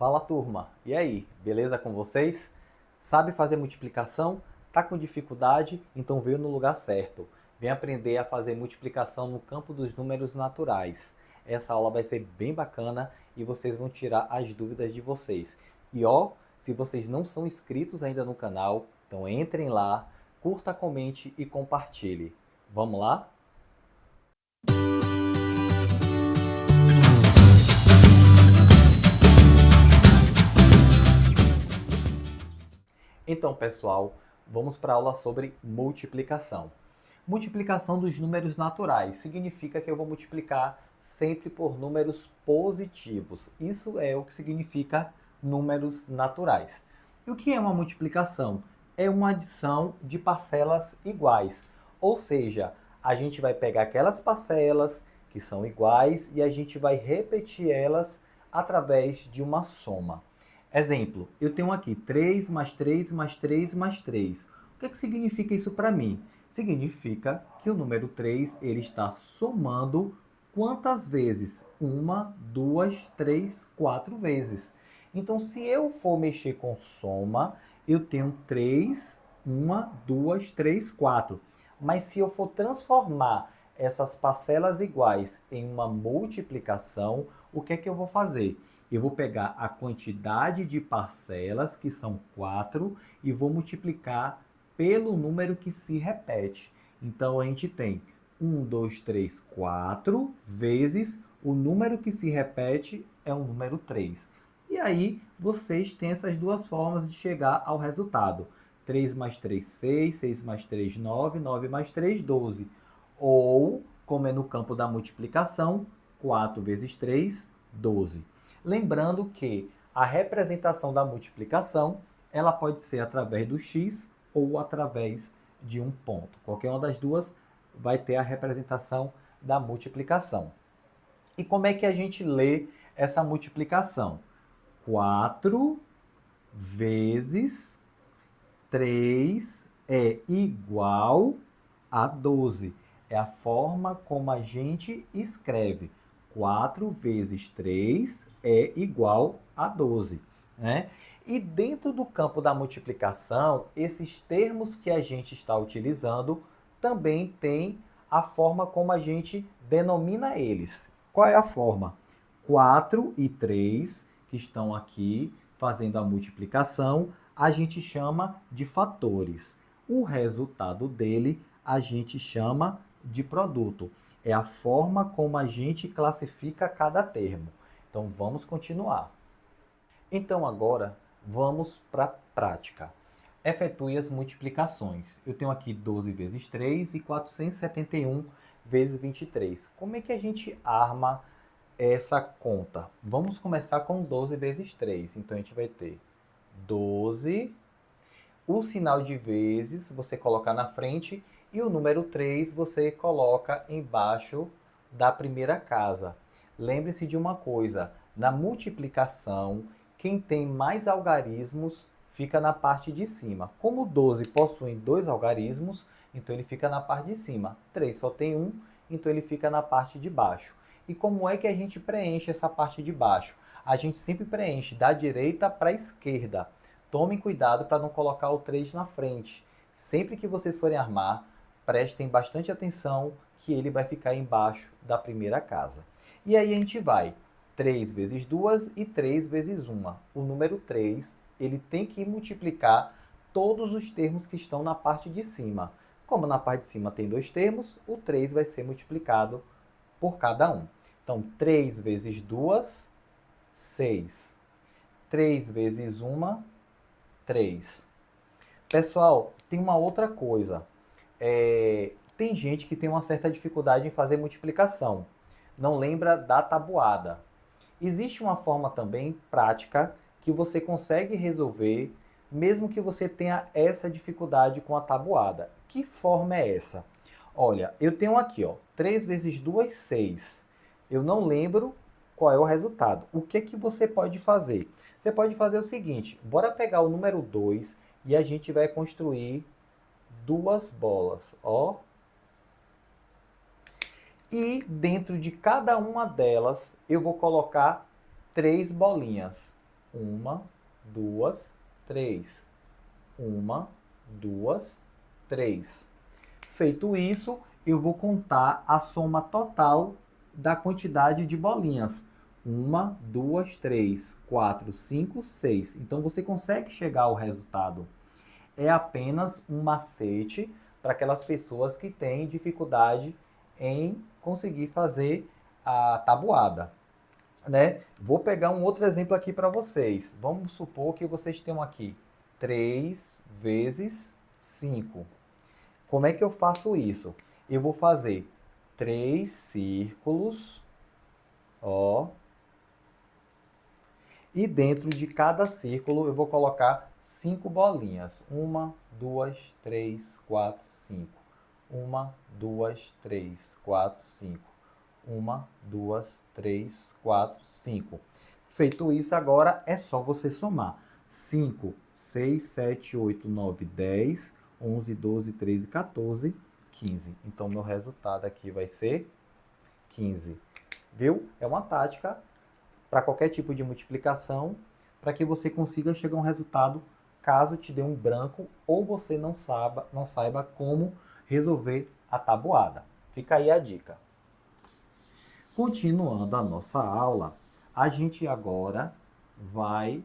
Fala turma, e aí, beleza com vocês? Sabe fazer multiplicação? Tá com dificuldade? Então veio no lugar certo. Vem aprender a fazer multiplicação no campo dos números naturais. Essa aula vai ser bem bacana e vocês vão tirar as dúvidas de vocês. E ó, se vocês não são inscritos ainda no canal, então entrem lá, curta, comente e compartilhe. Vamos lá? Então, pessoal, vamos para a aula sobre multiplicação. Multiplicação dos números naturais significa que eu vou multiplicar sempre por números positivos. Isso é o que significa números naturais. E o que é uma multiplicação? É uma adição de parcelas iguais. Ou seja, a gente vai pegar aquelas parcelas que são iguais e a gente vai repetir elas através de uma soma. Exemplo, eu tenho aqui 3 mais 3 mais 3 mais 3. O que significa isso para mim? Significa que o número 3 ele está somando quantas vezes? Uma, duas, três, quatro vezes. Então, se eu for mexer com soma, eu tenho 3, 1, 2, 3, 4. Mas se eu for transformar essas parcelas iguais em uma multiplicação, o que é que eu vou fazer? Eu vou pegar a quantidade de parcelas, que são 4, e vou multiplicar pelo número que se repete. Então, a gente tem 1, 2, 3, 4 vezes o número que se repete é o número 3. E aí, vocês têm essas duas formas de chegar ao resultado. 3 mais 3, 6, 6 mais 3, 9, 9 mais 3, 12. Ou, como é no campo da multiplicação, 4 vezes 3, 12. Lembrando que a representação da multiplicação, ela pode ser através do x ou através de um ponto. Qualquer uma das duas vai ter a representação da multiplicação. E como é que a gente lê essa multiplicação? 4 vezes 3 é igual a 12. É a forma como a gente escreve. 4 vezes 3 é igual a 12. Né? E dentro do campo da multiplicação, esses termos que a gente está utilizando também tem a forma como a gente denomina eles. Qual é a forma? 4 e 3, que estão aqui fazendo a multiplicação, a gente chama de fatores. O resultado dele a gente chama de produto. É a forma como a gente classifica cada termo. Então vamos continuar. Então agora vamos para a prática. Efetue as multiplicações. Eu tenho aqui 12 vezes 3 e 471 vezes 23. Como é que a gente arma essa conta? Vamos começar com 12 vezes 3. Então a gente vai ter 12. O sinal de vezes você coloca na frente e o número 3 você coloca embaixo da primeira casa. Lembre-se de uma coisa, na multiplicação, quem tem mais algarismos fica na parte de cima. Como 12 possui dois algarismos, então ele fica na parte de cima. 3 só tem um, então ele fica na parte de baixo. E como é que a gente preenche essa parte de baixo? A gente sempre preenche da direita para a esquerda. Tomem cuidado para não colocar o 3 na frente. Sempre que vocês forem armar, prestem bastante atenção que ele vai ficar embaixo da primeira casa. E aí a gente vai 3 vezes 2 e 3 vezes 1. O número 3, ele tem que multiplicar todos os termos que estão na parte de cima. Como na parte de cima tem dois termos, o 3 vai ser multiplicado por cada um. Então, 3 vezes 2, 6. 3 vezes 1, 3. Pessoal, tem uma outra coisa. Tem gente que tem uma certa dificuldade em fazer multiplicação. Não lembra da tabuada. Existe uma forma também prática que você consegue resolver, mesmo que você tenha essa dificuldade com a tabuada. Que forma é essa? Olha, eu tenho aqui, ó, 3 vezes 2, 6. Eu não lembro qual é o resultado. O que que você pode fazer? Você pode fazer o seguinte, bora pegar o número 2 e a gente vai construir duas bolas, ó. E dentro de cada uma delas eu vou colocar 3 bolinhas. Uma, duas, três. Uma, duas, três. Feito isso, eu vou contar a soma total da quantidade de bolinhas. Uma, duas, três, quatro, cinco, seis. Então você consegue chegar ao resultado. É apenas um macete para aquelas pessoas que têm dificuldade em conseguir fazer a tabuada, né? Vou pegar um outro exemplo aqui para vocês. Vamos supor que vocês tenham aqui 3 vezes 5. Como é que eu faço isso? Eu vou fazer 3 círculos, ó, e dentro de cada círculo eu vou colocar 5 bolinhas. 1, 2, 3, 4, 5. 1, 2, 3, 4, 5. 1, 2, 3, 4, 5. Feito isso, agora é só você somar. 5, 6, 7, 8, 9, 10, 11, 12, 13, 14, 15. Então, meu resultado aqui vai ser 15. Viu? É uma tática para qualquer tipo de multiplicação, para que você consiga chegar a um resultado caso te dê um branco ou você não saiba como resolver a tabuada. Fica aí a dica. Continuando a nossa aula, a gente agora vai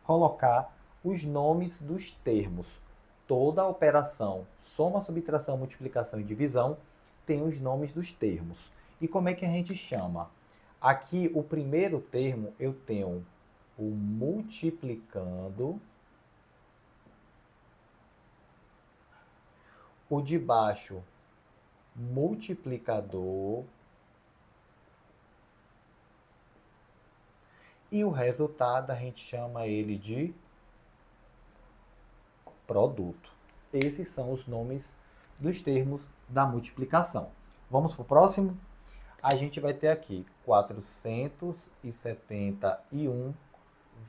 colocar os nomes dos termos. Toda a operação soma, subtração, multiplicação e divisão tem os nomes dos termos. E como é que a gente chama? Aqui, o primeiro termo, eu tenho o multiplicando. O de baixo, multiplicador. E o resultado, a gente chama ele de produto. Esses são os nomes dos termos da multiplicação. Vamos para o próximo? A gente vai ter aqui 471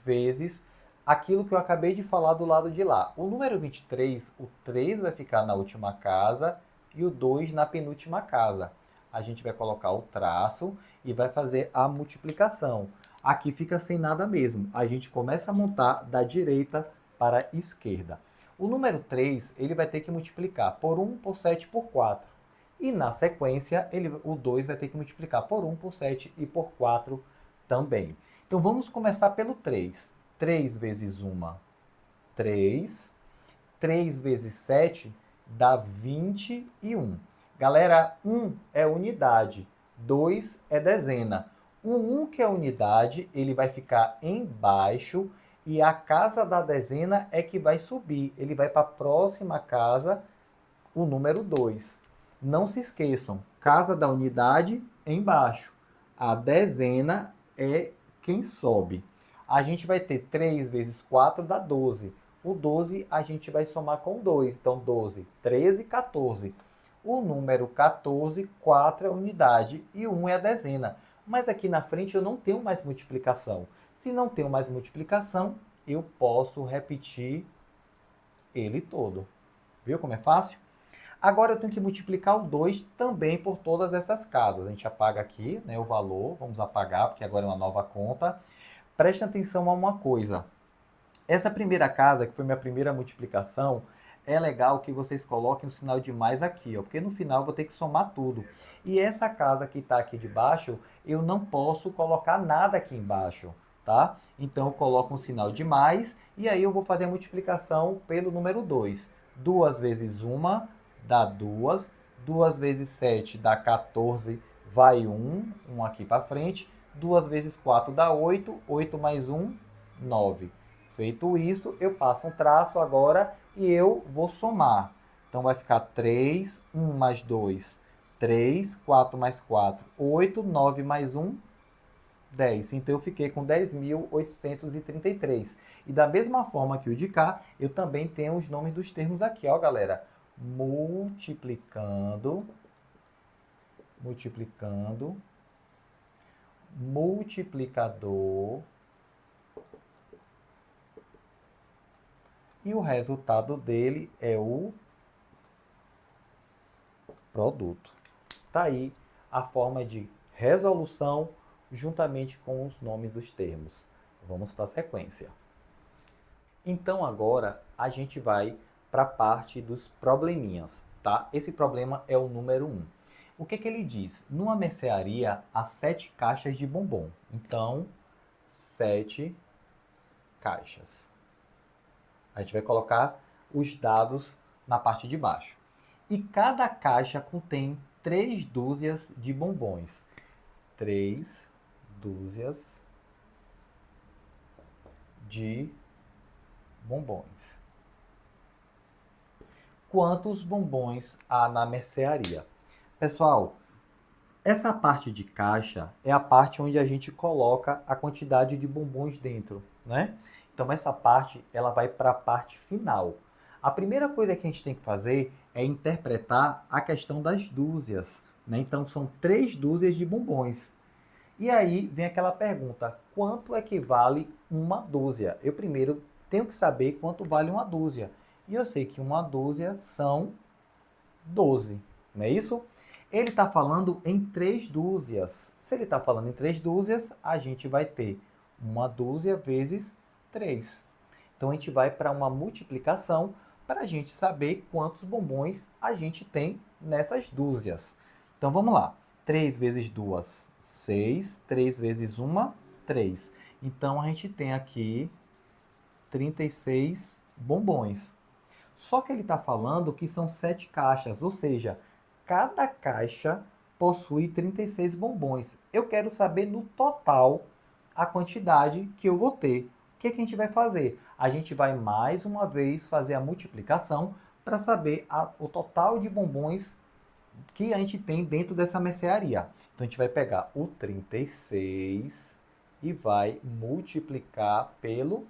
vezes aquilo que eu acabei de falar do lado de lá. O número 23, o 3 vai ficar na última casa e o 2 na penúltima casa. A gente vai colocar o traço e vai fazer a multiplicação. Aqui fica sem nada mesmo. A gente começa a montar da direita para a esquerda. O número 3, ele vai ter que multiplicar por 1, por 7, por 4. E na sequência, o 2 vai ter que multiplicar por 1, por 7 e por 4 também. Então vamos começar pelo 3. 3 vezes 1, 3. 3 vezes 7 dá 21. Galera, 1 é unidade, 2 é dezena. O 1 que é unidade, ele vai ficar embaixo e a casa da dezena é que vai subir. Ele vai para a próxima casa, o número 2. Não se esqueçam, casa da unidade embaixo. A dezena é quem sobe. A gente vai ter 3 vezes 4 dá 12. O 12 a gente vai somar com 2. Então, 12, 13, 14. O número 14, 4 é a unidade e 1 é a dezena. Mas aqui na frente eu não tenho mais multiplicação. Se não tenho mais multiplicação, eu posso repetir ele todo. Viu como é fácil? Agora eu tenho que multiplicar o 2 também por todas essas casas. A gente apaga aqui, né, o valor. Vamos apagar, porque agora é uma nova conta. Preste atenção a uma coisa. Essa primeira casa, que foi minha primeira multiplicação, é legal que vocês coloquem o sinal de mais aqui, ó, porque no final eu vou ter que somar tudo. E essa casa que está aqui de baixo, eu não posso colocar nada aqui embaixo, tá? Então eu coloco um sinal de mais e aí eu vou fazer a multiplicação pelo número 2. 2 vezes 1 dá 2. 2 vezes 7 dá 14, vai 1, 1 aqui para frente. 2 vezes 4 dá 8, 8 mais 1, 9. Feito isso, eu passo um traço agora e eu vou somar. Então vai ficar 3, 1 mais 2, 3, 4 mais 4, 8, 9 mais 1, 10. Então eu fiquei com 10.833. E da mesma forma que o de cá, eu também tenho os nomes dos termos aqui, ó, galera. Multiplicando, multiplicador. E o resultado dele é o produto. Tá aí a forma de resolução juntamente com os nomes dos termos. Vamos para a sequência. Então agora a gente vai para a parte dos probleminhas, tá? Esse problema é o número 1. O que ele diz? Numa mercearia há 7 caixas de bombom. Então, 7 caixas. A gente vai colocar os dados na parte de baixo. E cada caixa contém 3 dúzias de bombons. 3 dúzias de bombons. Quantos bombons há na mercearia? Pessoal, essa parte de caixa é a parte onde a gente coloca a quantidade de bombons dentro, né? Então essa parte ela vai para a parte final. A primeira coisa que a gente tem que fazer é interpretar a questão das dúzias, né? Então são 3 dúzias de bombons. E aí vem aquela pergunta, quanto equivale uma dúzia? Eu primeiro tenho que saber quanto vale uma dúzia. E eu sei que uma dúzia são 12, não é isso? Ele está falando em 3 dúzias. Se ele está falando em 3 dúzias, a gente vai ter uma dúzia vezes 3. Então a gente vai para uma multiplicação para a gente saber quantos bombons a gente tem nessas dúzias. Então vamos lá. 3 vezes 2, 6. 3 vezes 1, 3. Então a gente tem aqui 36 bombons. Só que ele está falando que são 7 caixas, ou seja, cada caixa possui 36 bombons. Eu quero saber no total a quantidade que eu vou ter. O que a gente vai fazer? A gente vai mais uma vez fazer a multiplicação para saber o total de bombons que a gente tem dentro dessa mercearia. Então a gente vai pegar o 36 e vai multiplicar pelo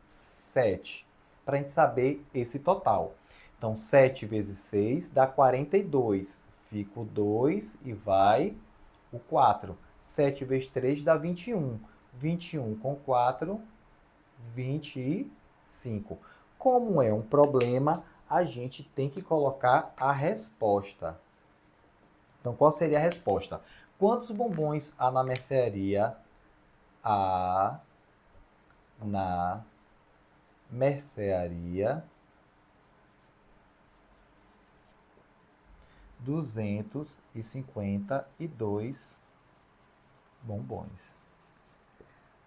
7 para a gente saber esse total. Então, 7 vezes 6 dá 42. Fica o 2 e vai o 4. 7 vezes 3 dá 21. 21 com 4, 25. Como é um problema, a gente tem que colocar a resposta. Então, qual seria a resposta? Quantos bombons há na mercearia? Há na mercearia 252 bombons.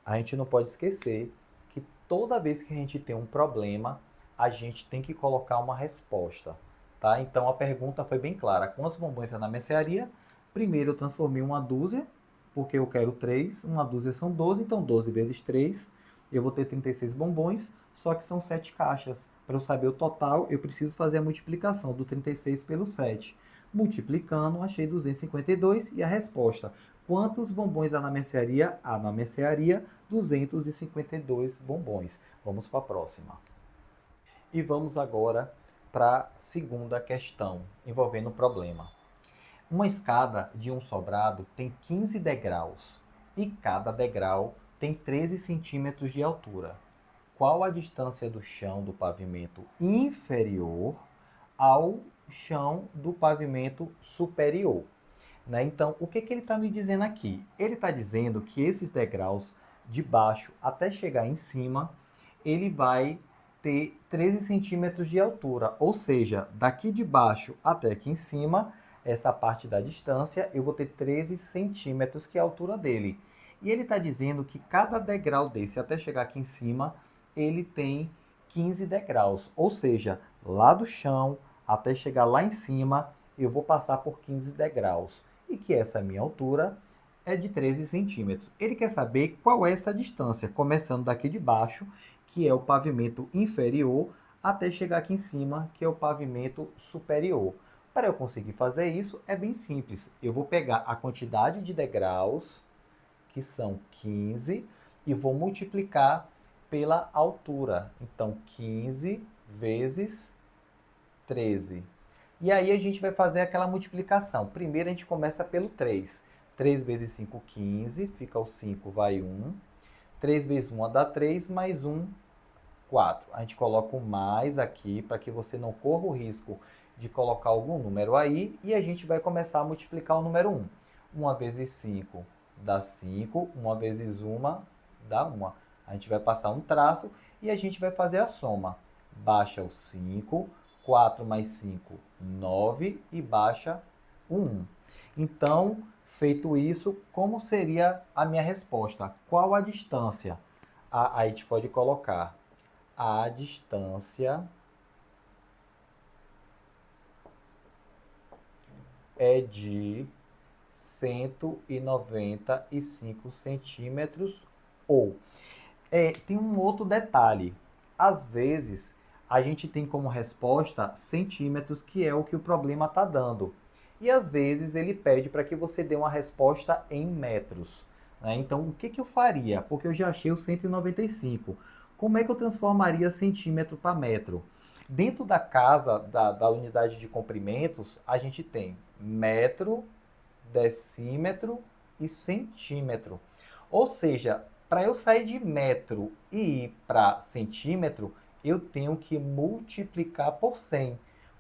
A gente não pode esquecer que toda vez que a gente tem um problema, a gente tem que colocar uma resposta, tá? Então a pergunta foi bem clara. Quantos bombons há na mercearia? Primeiro eu transformei uma dúzia, porque eu quero 3. Uma dúzia são 12, então 12 vezes 3, eu vou ter 36 bombons, só que são 7 caixas. Para eu saber o total, eu preciso fazer a multiplicação do 36 pelo 7. Multiplicando, achei 252 e a resposta. Quantos bombons há na mercearia? Há na mercearia 252 bombons. Vamos para a próxima. E vamos agora para a segunda questão, envolvendo o problema. Uma escada de um sobrado tem 15 degraus e cada degrau tem 13 centímetros de altura. Qual a distância do chão do pavimento inferior ao chão do pavimento superior? Né? Então, o que ele está me dizendo aqui? Ele está dizendo que esses degraus de baixo até chegar em cima, ele vai ter 13 centímetros de altura. Ou seja, daqui de baixo até aqui em cima, essa parte da distância, eu vou ter 13 centímetros, que é a altura dele. E ele está dizendo que cada degrau desse até chegar aqui em cima, ele tem 15 degraus. Ou seja, lá do chão até chegar lá em cima, eu vou passar por 15 degraus. E que essa minha altura é de 13 centímetros. Ele quer saber qual é essa distância, começando daqui de baixo, que é o pavimento inferior, até chegar aqui em cima, que é o pavimento superior. Para eu conseguir fazer isso, é bem simples. Eu vou pegar a quantidade de degraus, que são 15, e vou multiplicar pela altura. Então, 15 vezes 13. E aí a gente vai fazer aquela multiplicação. Primeiro a gente começa pelo 3. 3 vezes 5, 15. Fica o 5, vai 1. 3 vezes 1 dá 3, mais 1, 4. A gente coloca o mais aqui para que você não corra o risco de colocar algum número aí. E a gente vai começar a multiplicar o número 1. 1 vezes 5, dá 5, 1 vezes 1 dá 1. A gente vai passar um traço e a gente vai fazer a soma. Baixa o 5, 4 mais 5, 9 e baixa o 1. Então, feito isso, como seria a minha resposta? Qual a distância? A gente pode colocar a distância é de 195 centímetros ou. Tem um outro detalhe. Às vezes, a gente tem como resposta centímetros, que é o que o problema está dando. E às vezes ele pede para que você dê uma resposta em metros. Né? Então, o que eu faria? Porque eu já achei o 195. Como é que eu transformaria centímetro para metro? Dentro da casa, da unidade de comprimentos, a gente tem metro, decímetro e centímetro. Ou seja, para eu sair de metro e ir para centímetro, eu tenho que multiplicar por 100.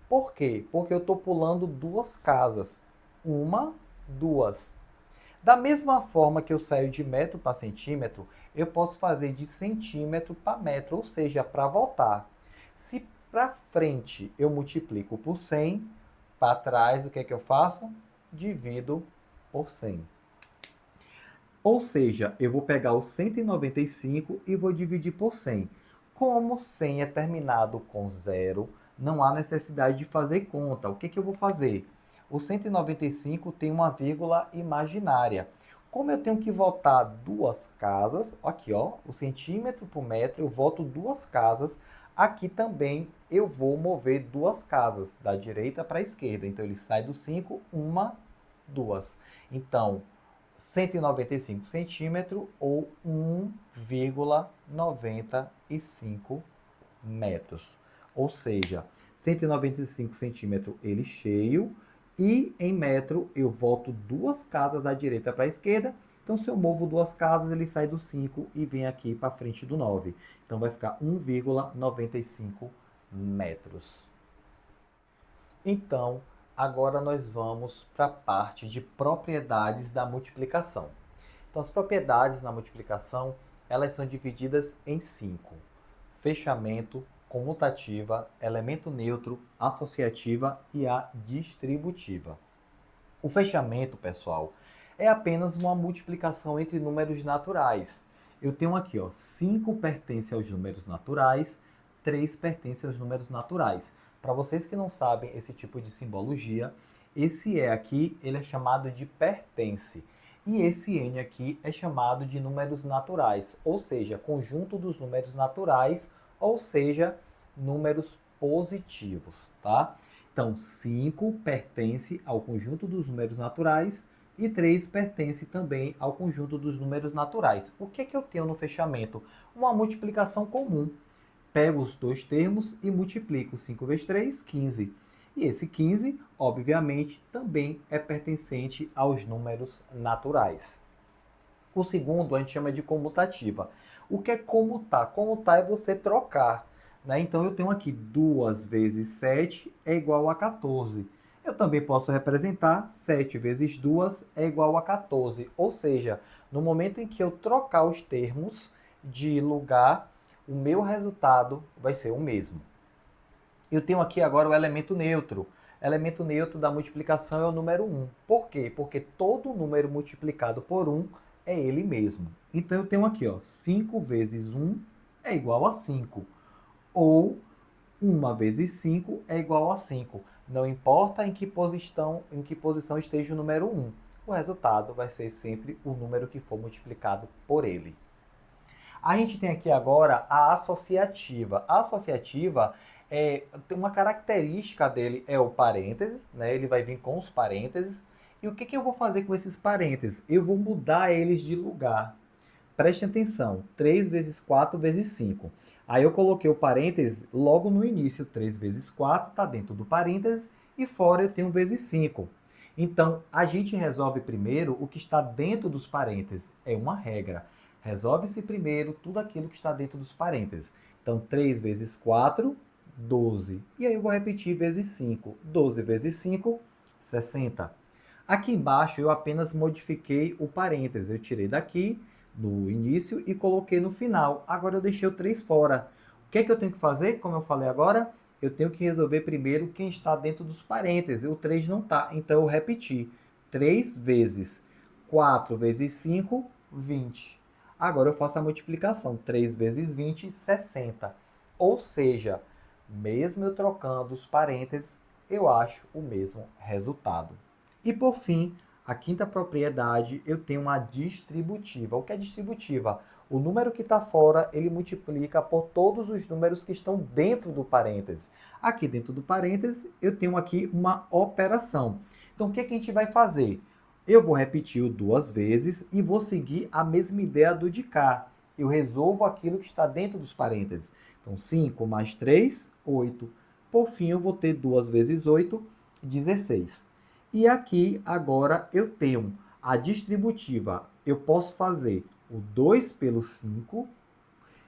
Por quê? Porque eu estou pulando duas casas. Uma, duas. Da mesma forma que eu saio de metro para centímetro, eu posso fazer de centímetro para metro, ou seja, para voltar. Se para frente eu multiplico por 100, para trás o que é que eu faço? Divido por 100. Ou seja, eu vou pegar o 195 e vou dividir por 100. Como 100 é terminado com zero, não há necessidade de fazer conta. O que eu vou fazer? O 195 tem uma vírgula imaginária. Como eu tenho que voltar duas casas, aqui ó, o centímetro por metro, eu volto duas casas. Aqui também eu vou mover duas casas, da direita para a esquerda. Então ele sai do 5, uma, duas. Então, 195 centímetros ou 1,95 metros. Ou seja, 195 centímetros ele cheio e em metro eu volto duas casas da direita para a esquerda. Então, se eu movo duas casas, ele sai do 5 e vem aqui para frente do 9. Então, vai ficar 1,95 metros. Então, agora nós vamos para a parte de propriedades da multiplicação. Então, as propriedades na multiplicação, elas são divididas em 5. Fechamento, comutativa, elemento neutro, associativa e a distributiva. O fechamento, pessoal, é apenas uma multiplicação entre números naturais. Eu tenho aqui, ó, 5 pertence aos números naturais, 3 pertence aos números naturais. Para vocês que não sabem esse tipo de simbologia, esse E aqui, ele é chamado de pertence. E esse N aqui é chamado de números naturais, ou seja, conjunto dos números naturais, ou seja, números positivos, tá? Então, 5 pertence ao conjunto dos números naturais e 3 pertence também ao conjunto dos números naturais. O que eu tenho no fechamento? Uma multiplicação comum. Pego os dois termos e multiplico 5 vezes 3, 15. E esse 15, obviamente, também é pertencente aos números naturais. O segundo a gente chama de comutativa. O que é comutar? Comutar é você trocar. Né? Então eu tenho aqui 2 vezes 7 é igual a 14. Eu também posso representar 7 vezes 2 é igual a 14. Ou seja, no momento em que eu trocar os termos de lugar, o meu resultado vai ser o mesmo. Eu tenho aqui agora o elemento neutro. O elemento neutro da multiplicação é o número 1. Por quê? Porque todo número multiplicado por 1 é ele mesmo. Então eu tenho aqui, ó, 5 vezes 1 é igual a 5. Ou 1 vezes 5 é igual a 5. Não importa em que posição esteja o número 1. O resultado vai ser sempre o número que for multiplicado por ele. A gente tem aqui agora a associativa. A associativa tem uma característica dele, é o parênteses, né? Ele vai vir com os parênteses. E o que eu vou fazer com esses parênteses? Eu vou mudar eles de lugar. Preste atenção, 3 vezes 4 vezes 5. Aí eu coloquei o parênteses logo no início. 3 vezes 4 está dentro do parênteses e fora eu tenho vezes 5. Então, a gente resolve primeiro o que está dentro dos parênteses. É uma regra. Resolve-se primeiro tudo aquilo que está dentro dos parênteses. Então, 3 vezes 4, 12. E aí eu vou repetir vezes 5. 12 vezes 5, 60. Aqui embaixo eu apenas modifiquei o parênteses. Eu tirei daqui, do início, e coloquei no final. Agora eu deixei o 3 fora. O que é que eu tenho que fazer? Como eu falei agora, eu tenho que resolver primeiro quem está dentro dos parênteses. O 3 não está. Então eu repeti. 3 vezes 4 vezes 5, 20. Agora eu faço a multiplicação. 3 vezes 20, 60. Ou seja, mesmo eu trocando os parênteses, eu acho o mesmo resultado. E por fim, a quinta propriedade, eu tenho uma distributiva. O que é distributiva? O número que está fora, ele multiplica por todos os números que estão dentro do parênteses. Aqui dentro do parênteses, eu tenho aqui uma operação. Então, o que é que a gente vai fazer? Eu vou repetir o 2 vezes e vou seguir a mesma ideia do de cá. Eu resolvo aquilo que está dentro dos parênteses. Então, 5 mais 3, 8. Por fim, eu vou ter 2 vezes 8, 16. E aqui, agora, eu tenho a distributiva. Eu posso fazer o 2 pelo 5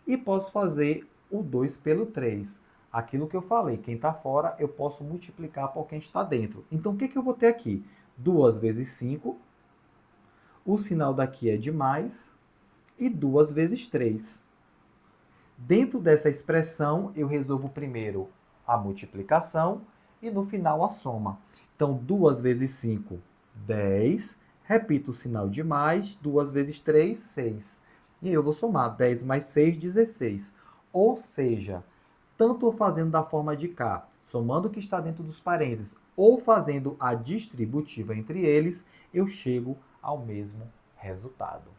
e posso fazer o 2 pelo 3. Aquilo que eu falei, quem está fora, eu posso multiplicar por quem está dentro. Então, o que eu vou ter aqui? 2 vezes 5, o sinal daqui é de mais, e 2 vezes 3. Dentro dessa expressão, eu resolvo primeiro a multiplicação e no final a soma. Então, 2 vezes 5, 10. Repito o sinal de mais. 2 vezes 3, 6. E aí eu vou somar 10 mais 6, 16. Ou seja, tanto fazendo da forma de cá, somando o que está dentro dos parênteses, ou fazendo a distributiva entre eles, eu chego ao mesmo resultado.